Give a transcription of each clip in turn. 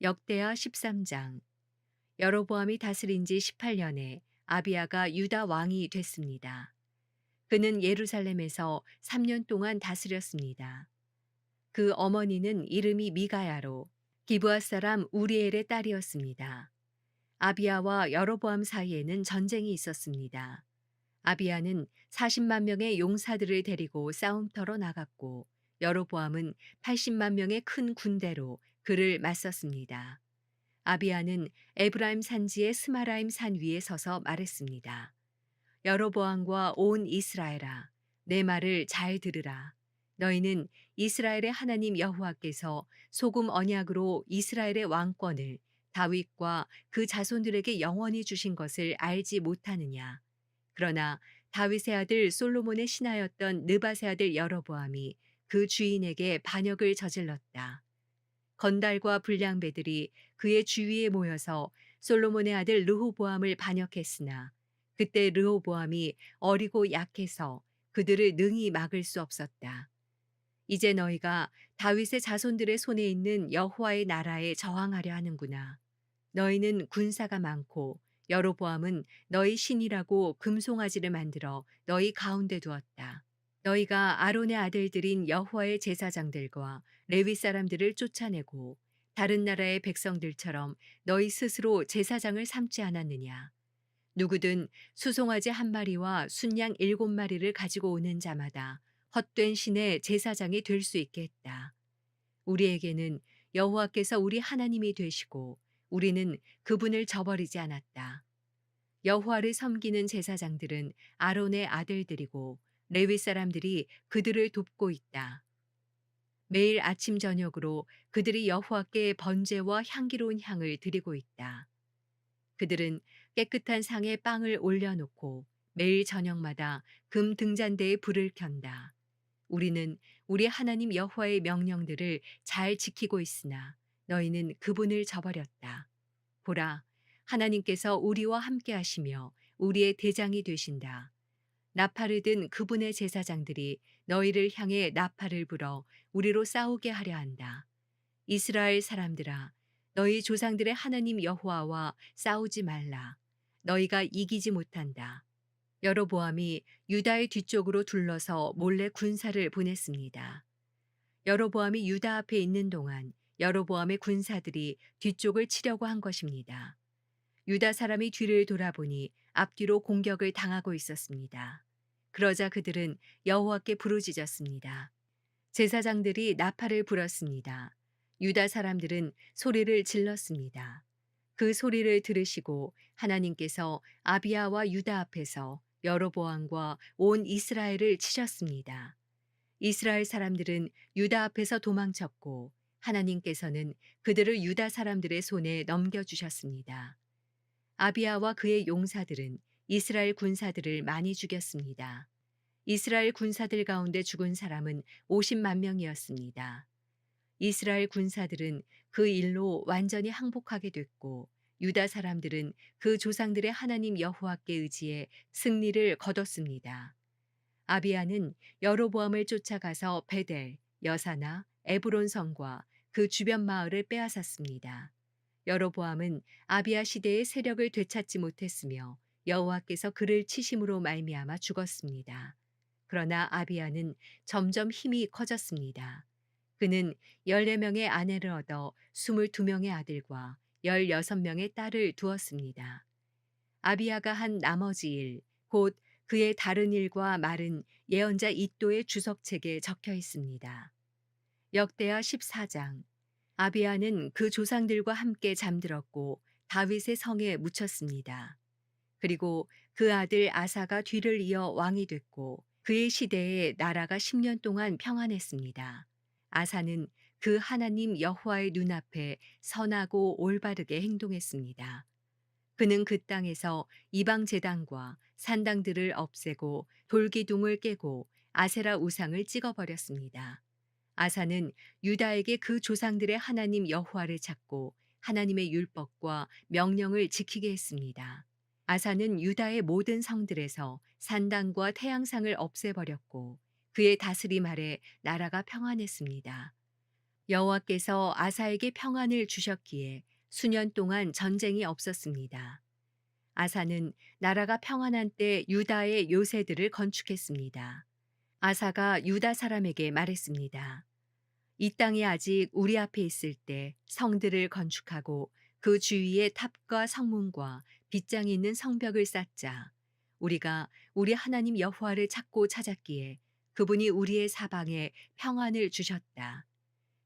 역대하 13장. 여로보암이 다스린 지 18년에 아비야가 유다 왕이 됐습니다. 그는 예루살렘에서 3년 동안 다스렸습니다. 그 어머니는 이름이 미가야로 기브아 사람 우리엘의 딸이었습니다. 아비야와 여로보암 사이에는 전쟁이 있었습니다. 아비야는 40만 명의 용사들을 데리고 싸움터로 나갔고 여로보암은 80만 명의 큰 군대로 그를 맞섰습니다. 아비야는 에브라임 산지의 스마라임 산 위에 서서 말했습니다. 여로보암과 온 이스라엘아, 내 말을 잘 들으라. 너희는 이스라엘의 하나님 여호와께서 소금 언약으로 이스라엘의 왕권을 다윗과 그 자손들에게 영원히 주신 것을 알지 못하느냐. 그러나 다윗의 아들 솔로몬의 신하였던 느밧의 아들 여로보암이 그 주인에게 반역을 저질렀다. 건달과 불량배들이 그의 주위에 모여서 솔로몬의 아들 르호보암을 반역했으나 그때 르호보암이 어리고 약해서 그들을 능히 막을 수 없었다. 이제 너희가 다윗의 자손들의 손에 있는 여호와의 나라에 저항하려 하는구나. 너희는 군사가 많고 여로보암은 너희 신이라고 금송아지를 만들어 너희 가운데 두었다. 너희가 아론의 아들들인 여호와의 제사장들과 레위 사람들을 쫓아내고 다른 나라의 백성들처럼 너희 스스로 제사장을 삼지 않았느냐. 누구든 수송아지 한 마리와 순양 7마리를 가지고 오는 자마다 헛된 신의 제사장이 될 수 있게 했다. 우리에게는 여호와께서 우리 하나님이 되시고 우리는 그분을 저버리지 않았다. 여호와를 섬기는 제사장들은 아론의 아들들이고 레위 사람들이 그들을 돕고 있다. 매일 아침 저녁으로 그들이 여호와께 번제와 향기로운 향을 드리고 있다. 그들은 깨끗한 상에 빵을 올려놓고 매일 저녁마다 금 등잔대에 불을 켠다. 우리는 우리 하나님 여호와의 명령들을 잘 지키고 있으나 너희는 그분을 저버렸다. 보라, 하나님께서 우리와 함께 하시며 우리의 대장이 되신다. 나팔을 든 그분의 제사장들이 너희를 향해 나팔을 불어 우리로 싸우게 하려 한다. 이스라엘 사람들아, 너희 조상들의 하나님 여호와와 싸우지 말라. 너희가 이기지 못한다. 여로보암이 유다의 뒤쪽으로 둘러서 몰래 군사를 보냈습니다. 여로보암이 유다 앞에 있는 동안 여로보암의 군사들이 뒤쪽을 치려고 한 것입니다. 유다 사람이 뒤를 돌아보니 앞뒤로 공격을 당하고 있었습니다. 그러자 그들은 여호와께 부르짖었습니다. 제사장들이 나팔을 불었습니다. 유다 사람들은 소리를 질렀습니다. 그 소리를 들으시고 하나님께서 아비야와 유다 앞에서 여로보암과 온 이스라엘을 치셨습니다. 이스라엘 사람들은 유다 앞에서 도망쳤고 하나님께서는 그들을 유다 사람들의 손에 넘겨주셨습니다. 아비야와 그의 용사들은 이스라엘 군사들을 많이 죽였습니다. 이스라엘 군사들 가운데 죽은 사람은 50만 명이었습니다. 이스라엘 군사들은 그 일로 완전히 항복하게 됐고 유다 사람들은 그 조상들의 하나님 여호와께 의지해 승리를 거뒀습니다. 아비야는 여로보암을 쫓아가서 베델, 여사나, 에브론 성과 그 주변 마을을 빼앗았습니다. 여로보암은 아비야 시대의 세력을 되찾지 못했으며 여호와께서 그를 치심으로 말미암아 죽었습니다. 그러나 아비야는 점점 힘이 커졌습니다. 그는 14명의 아내를 얻어 22명의 아들과 16명의 딸을 두었습니다. 아비야가 한 나머지 일, 곧 그의 다른 일과 말은 예언자 이도의 주석책에 적혀 있습니다. 역대하 14장. 아비야는 그 조상들과 함께 잠들었고 다윗의 성에 묻혔습니다. 그리고 그 아들 아사가 뒤를 이어 왕이 됐고 그의 시대에 나라가 10년 동안 평안했습니다. 아사는 그 하나님 여호와의 눈앞에 선하고 올바르게 행동했습니다. 그는 그 땅에서 이방 제단과 산당들을 없애고 돌기둥을 깨고 아세라 우상을 찍어버렸습니다. 아사는 유다에게 그 조상들의 하나님 여호와를 찾고 하나님의 율법과 명령을 지키게 했습니다. 아사는 유다의 모든 성들에서 산당과 태양상을 없애버렸고 그의 다스림 아래 나라가 평안했습니다. 여호와께서 아사에게 평안을 주셨기에 수년 동안 전쟁이 없었습니다. 아사는 나라가 평안한 때 유다의 요새들을 건축했습니다. 아사가 유다 사람에게 말했습니다. 이 땅이 아직 우리 앞에 있을 때 성들을 건축하고 그 주위에 탑과 성문과 빗장이 있는 성벽을 쌓자. 우리가 우리 하나님 여호와를 찾고 찾았기에 그분이 우리의 사방에 평안을 주셨다.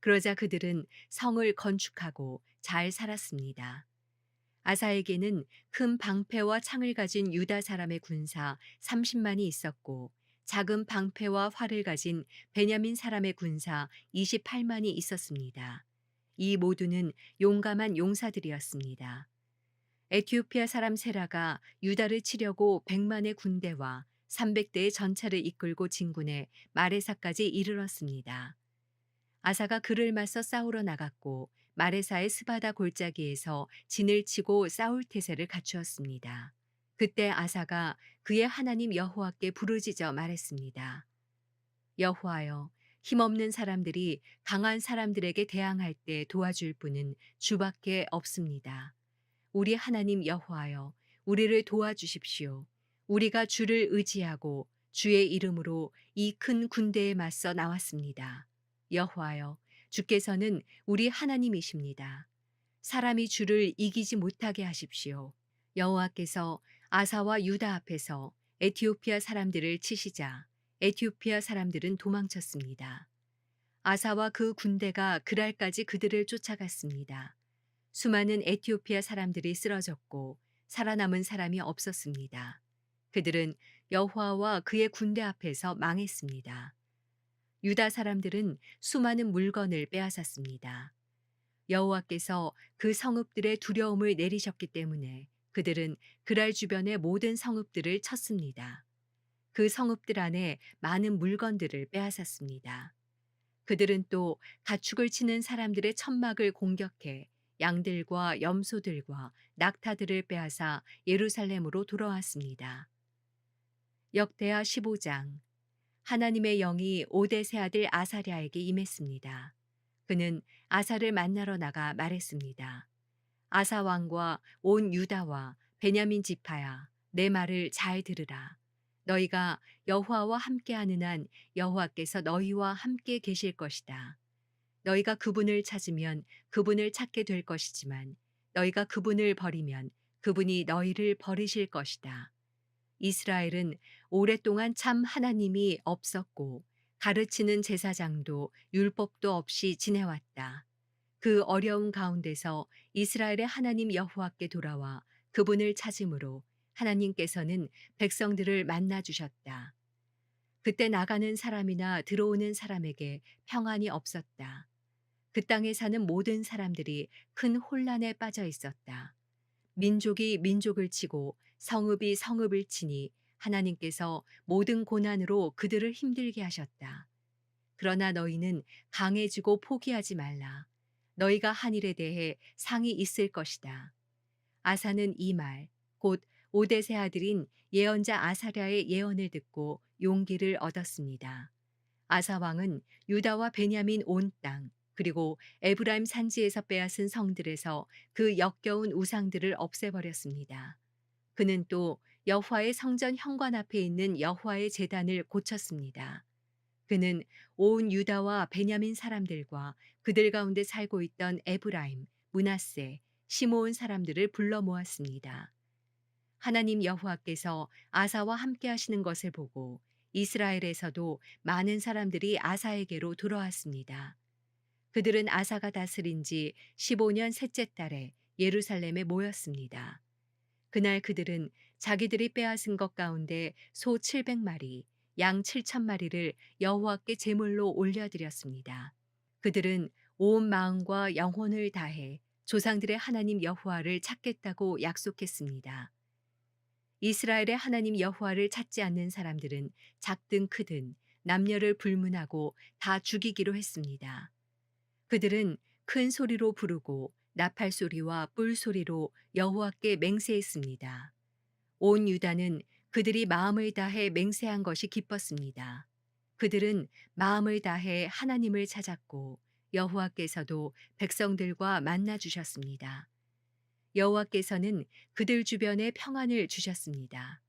그러자 그들은 성을 건축하고 잘 살았습니다. 아사에게는 큰 방패와 창을 가진 유다 사람의 군사 30만이 있었고 작은 방패와 활을 가진 베냐민 사람의 군사 28만이 있었습니다. 이 모두는 용감한 용사들이었습니다. 에티오피아 사람 세라가 유다를 치려고 100만의 군대와 300대의 전차를 이끌고 진군해 마레사까지 이르렀습니다. 아사가 그를 맞서 싸우러 나갔고 마레사의 스바다 골짜기에서 진을 치고 싸울 태세를 갖추었습니다. 그때 아사가 그의 하나님 여호와께 부르짖어 말했습니다. 여호와여, 힘없는 사람들이 강한 사람들에게 대항할 때 도와줄 분은 주밖에 없습니다. 우리 하나님 여호와여, 우리를 도와주십시오. 우리가 주를 의지하고 주의 이름으로 이 큰 군대에 맞서 나왔습니다. 여호와여, 주께서는 우리 하나님이십니다. 사람이 주를 이기지 못하게 하십시오. 여호와께서 아사와 유다 앞에서 에티오피아 사람들을 치시자 에티오피아 사람들은 도망쳤습니다. 아사와 그 군대가 그랄까지 그들을 쫓아갔습니다. 수많은 에티오피아 사람들이 쓰러졌고 살아남은 사람이 없었습니다. 그들은 여호와와 그의 군대 앞에서 망했습니다. 유다 사람들은 수많은 물건을 빼앗았습니다. 여호와께서 그 성읍들의 두려움을 내리셨기 때문에 그들은 그랄 주변의 모든 성읍들을 쳤습니다. 그 성읍들 안에 많은 물건들을 빼앗았습니다. 그들은 또 가축을 치는 사람들의 천막을 공격해 양들과 염소들과 낙타들을 빼앗아 예루살렘으로 돌아왔습니다. 역대하 15장. 하나님의 영이 오뎃의 아들 아사랴에게 임했습니다. 그는 아사를 만나러 나가 말했습니다. 아사 왕과 온 유다와 베냐민 지파야, 내 말을 잘 들으라. 너희가 여호와와 함께하는 한 여호와께서 너희와 함께 계실 것이다. 너희가 그분을 찾으면 그분을 찾게 될 것이지만 너희가 그분을 버리면 그분이 너희를 버리실 것이다. 이스라엘은 오랫동안 참 하나님이 없었고 가르치는 제사장도 율법도 없이 지내왔다. 그 어려운 가운데서 이스라엘의 하나님 여호와께 돌아와 그분을 찾음으로 하나님께서는 백성들을 만나 주셨다. 그때 나가는 사람이나 들어오는 사람에게 평안이 없었다. 그 땅에 사는 모든 사람들이 큰 혼란에 빠져 있었다. 민족이 민족을 치고 성읍이 성읍을 치니 하나님께서 모든 고난으로 그들을 힘들게 하셨다. 그러나 너희는 강해지고 포기하지 말라. 너희가 한 일에 대해 상이 있을 것이다. 아사는 이 말, 곧 오뎃의 아들인 예언자 아사랴의 예언을 듣고 용기를 얻었습니다. 아사 왕은 유다와 베냐민 온 땅, 그리고 에브라임 산지에서 빼앗은 성들에서 그 역겨운 우상들을 없애버렸습니다. 그는 또 여호와의 성전 현관 앞에 있는 여호와의 제단을 고쳤습니다. 그는 온 유다와 베냐민 사람들과 그들 가운데 살고 있던 에브라임, 므낫세, 시므온 사람들을 불러 모았습니다. 하나님 여호와께서 아사와 함께 하시는 것을 보고 이스라엘에서도 많은 사람들이 아사에게로 돌아왔습니다. 그들은 아사가 다스린 지 15년 셋째 달에 예루살렘에 모였습니다. 그날 그들은 자기들이 빼앗은 것 가운데 소 700마리, 양 7,000마리를 여호와께 제물로 올려드렸습니다. 그들은 온 마음과 영혼을 다해 조상들의 하나님 여호와를 찾겠다고 약속했습니다. 이스라엘의 하나님 여호와를 찾지 않는 사람들은 작든 크든 남녀를 불문하고 다 죽이기로 했습니다. 그들은 큰 소리로 부르고 나팔 소리와 뿔 소리로 여호와께 맹세했습니다. 온 유다는 그들이 마음을 다해 맹세한 것이 기뻤습니다. 그들은 마음을 다해 하나님을 찾았고 여호와께서도 백성들과 만나 주셨습니다. 여호와께서는 그들 주변에 평안을 주셨습니다.